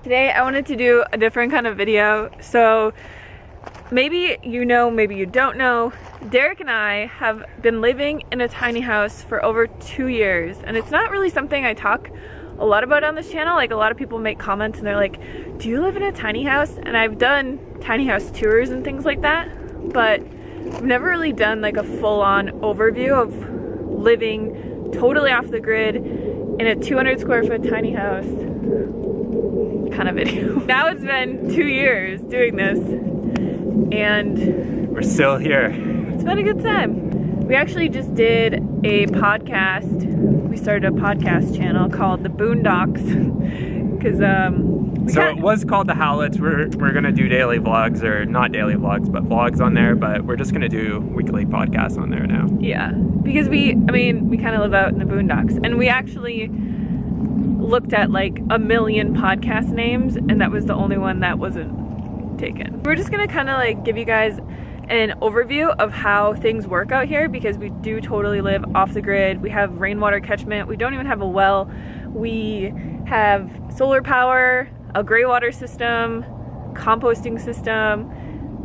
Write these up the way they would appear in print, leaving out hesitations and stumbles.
Today I wanted to do a different kind of video. So maybe you know, maybe you don't know, Derek and I have been living in a tiny house for over 2 years, and it's not really something I talk a lot about on this channel. Like, a lot of people make comments and they're like, do you live in a tiny house? And I've done tiny house tours and things like that, but I've never really done like a full-on overview of living totally off the grid in a 200 square foot tiny house kind of video. Now it's been 2 years doing this and we're still here. It's been a good time. We actually just did a podcast. We started a podcast channel called The Boondocks because it was called The Howlets. We're gonna do daily vlogs, or not daily vlogs, but vlogs on there, but we're just gonna do weekly podcasts on there now. Yeah, because we kind of live out in the boondocks, and we actually looked at like a million podcast names, and that was the only one that wasn't taken. We're just gonna kind of like give you guys an overview of how things work out here, because we do totally live off the grid. We have rainwater catchment. We don't even have a well. We have solar power, a gray water system, composting system.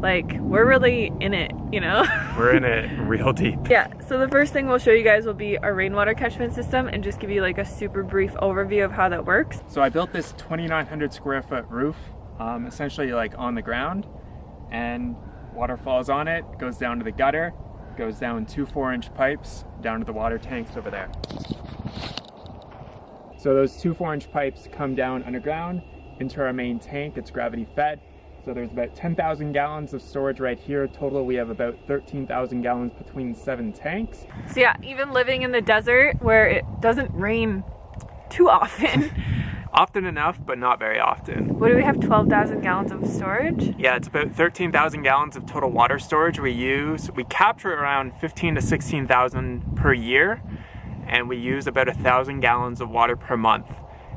Like, we're really in it, you know? We're in it real deep. Yeah, so the first thing we'll show you guys will be our rainwater catchment system and just give you like a super brief overview of how that works. So I built this 2,900 square foot roof, essentially like on the ground, and water falls on it, goes down to the gutter, goes down 2 4-inch pipes down to the water tanks over there. So those 2 4-inch pipes come down underground into our main tank. It's gravity fed. So there's about 10,000 gallons of storage right here. Total, we have about 13,000 gallons between 7 tanks. So yeah, even living in the desert where it doesn't rain too often. Often enough, but not very often. What do we have, 12,000 gallons of storage? Yeah, it's about 13,000 gallons of total water storage we use. We capture around 15 to 16,000 per year, and we use about 1,000 gallons of water per month.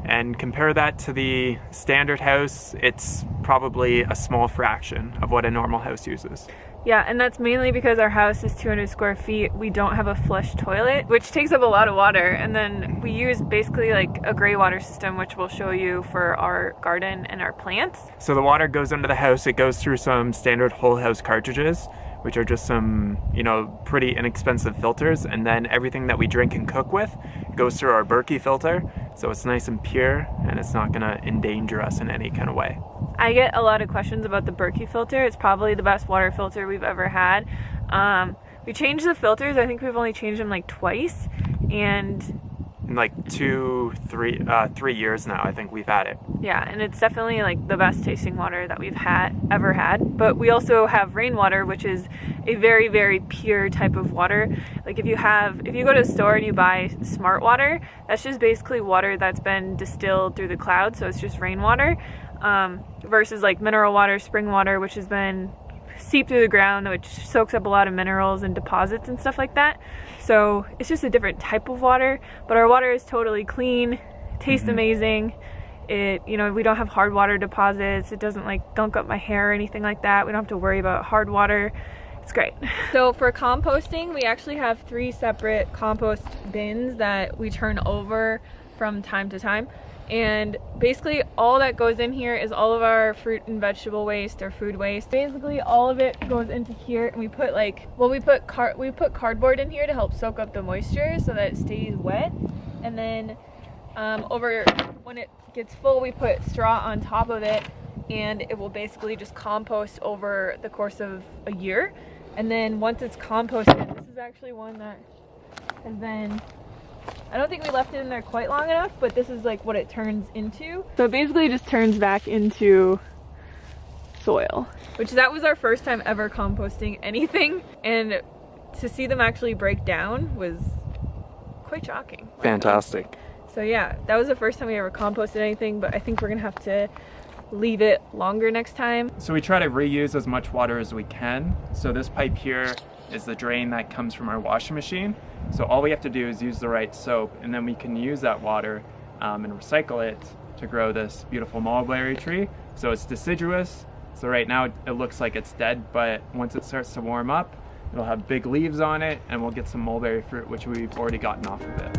And compare that to the standard house, it's probably a small fraction of what a normal house uses. Yeah, and that's mainly because our house is 200 square feet. We don't have a flush toilet, which takes up a lot of water. And then we use basically like a gray water system, which we'll show you for our garden and our plants. So the water goes into the house, it goes through some standard whole house cartridges, which are just some, you know, pretty inexpensive filters. And then everything that we drink and cook with goes through our Berkey filter. So it's nice and pure, and it's not gonna endanger us in any kind of way. I get a lot of questions about the Berkey filter. It's probably the best water filter we've ever had. We changed the filters. I think we've only changed them like twice, and in like 3 years now, I think we've had it. Yeah, and it's definitely like the best tasting water that we've ever had. But we also have rainwater, which is a very, very pure type of water. Like, if you go to a store and you buy smart water, that's just basically water that's been distilled through the clouds, so it's just rainwater. Versus like mineral water, spring water, which has been seeped through the ground, which soaks up a lot of minerals and deposits and stuff like that. So it's just a different type of water, but our water is totally clean, tastes amazing. It, you know, we don't have hard water deposits. It doesn't like gunk up my hair or anything like that. We don't have to worry about hard water. It's great. So for composting, we actually have 3 separate compost bins that we turn over from time to time. And basically all that goes in here is all of our fruit and vegetable waste or food waste. Basically all of it goes into here, and we put like, well, we put cardboard in here to help soak up the moisture so that it stays wet. And then when it gets full, we put straw on top of it, and it will basically just compost over the course of a year. And then once it's composted, this is actually one that has been, I don't think we left it in there quite long enough, but this is like what it turns into. So it basically just turns back into soil, which that was our first time ever composting anything, and to see them actually break down was quite shocking. Fantastic. So yeah, that was the first time we ever composted anything, but I think we're gonna have to leave it longer next time. So we try to reuse as much water as we can. So this pipe here is the drain that comes from our washing machine. So all we have to do is use the right soap, and then we can use that water and recycle it to grow this beautiful mulberry tree. So it's deciduous. So right now it looks like it's dead, but once it starts to warm up, it'll have big leaves on it, and we'll get some mulberry fruit, which we've already gotten off of it.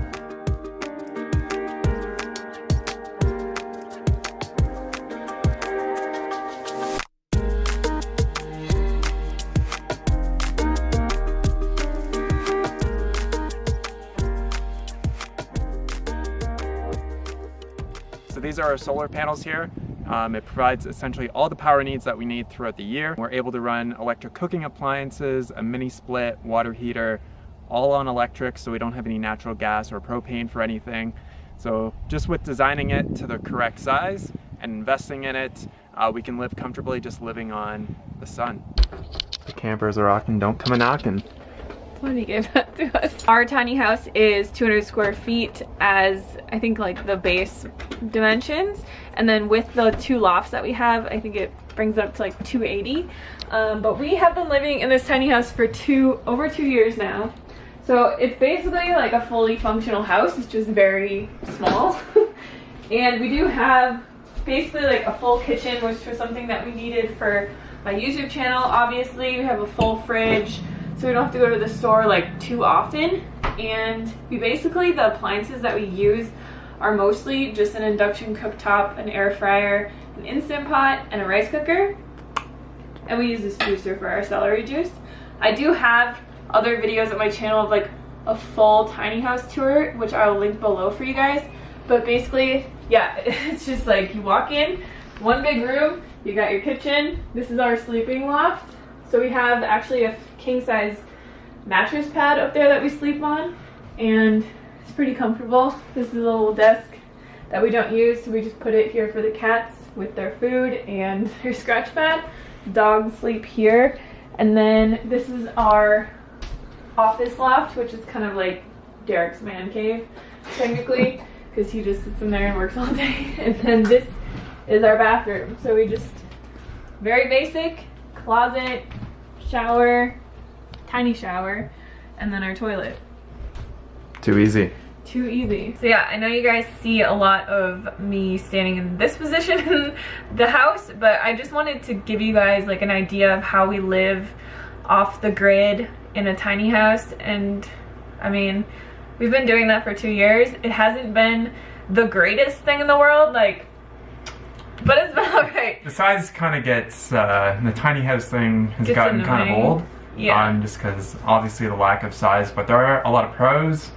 are our solar panels here. It provides essentially all the power needs that we need throughout the year. We're able to run electric cooking appliances, a mini split, water heater, all on electric, so we don't have any natural gas or propane for anything. So just with designing it to the correct size and investing in it, we can live comfortably just living on the sun. The campers are rocking, don't come a knocking. Somebody gave that to us. Our tiny house is 200 square feet as I think like the base dimensions, and then with the 2 lofts that we have, I think it brings it up to like 280. But we have been living in this tiny house for over 2 years now. So it's basically like a fully functional house. It's just very small. And we do have basically like a full kitchen, which was something that we needed for my YouTube channel. Obviously, we have a full fridge, so we don't have to go to the store like too often. And we basically, the appliances that we use are mostly just an induction cooktop, an air fryer, an Instant Pot, and a rice cooker. And we use this juicer for our celery juice. I do have other videos on my channel of like a full tiny house tour, which I'll link below for you guys. But basically, yeah, it's just like you walk in, one big room, you got your kitchen. This is our sleeping loft. So we have actually a king size mattress pad up there that we sleep on, and it's pretty comfortable. This is a little desk that we don't use, so we just put it here for the cats with their food and their scratch pad. Dogs sleep here. And then this is our office loft, which is kind of like Derek's man cave technically, because he just sits in there and works all day. And then this is our bathroom. So we just, very basic, closet, shower, tiny shower, and then our toilet. Too easy. Too easy. So yeah, I know you guys see a lot of me standing in this position in the house, but I just wanted to give you guys like an idea of how we live off the grid in a tiny house. And I mean, we've been doing that for 2 years. It hasn't been the greatest thing in the world, like, but it's been alright. The size kind of gets, the tiny house thing has gotten kind of old. Yeah. Just because obviously the lack of size, but there are a lot of pros.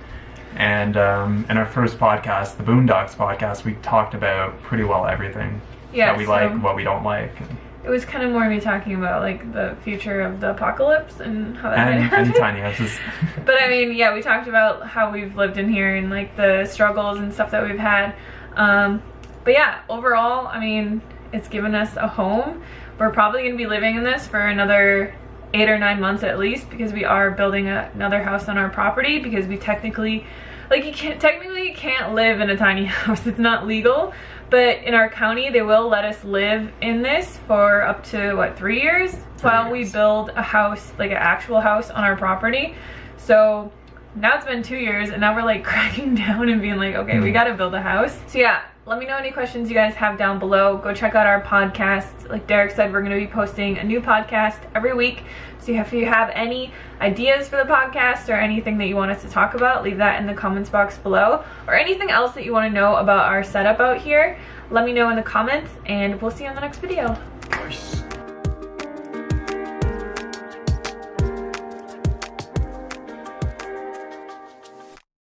And in our first podcast, the Boondocks podcast, we talked about pretty well everything that we like, what we don't like. It was kind of more me talking about like the future of the apocalypse and how that might happen. And tiny houses. But I mean, yeah, we talked about how we've lived in here and like the struggles and stuff that we've had. But yeah, overall, I mean, it's given us a home. We're probably going to be living in this for another 8 or 9 months at least, because we are building another house on our property, because we technically, like, you can't live in a tiny house. It's not legal, but in our county they will let us live in this for up to what, 3 years while we build a house, like an actual house on our property. So now it's been 2 years and now we're like cracking down and being like, okay, we gotta build a house. So yeah, let me know any questions you guys have down below. Go check out our podcast. Like Derek said, we're going to be posting a new podcast every week. So if you have any ideas for the podcast or anything that you want us to talk about, leave that in the comments box below. Or anything else that you want to know about our setup out here, let me know in the comments, and we'll see you on the next video.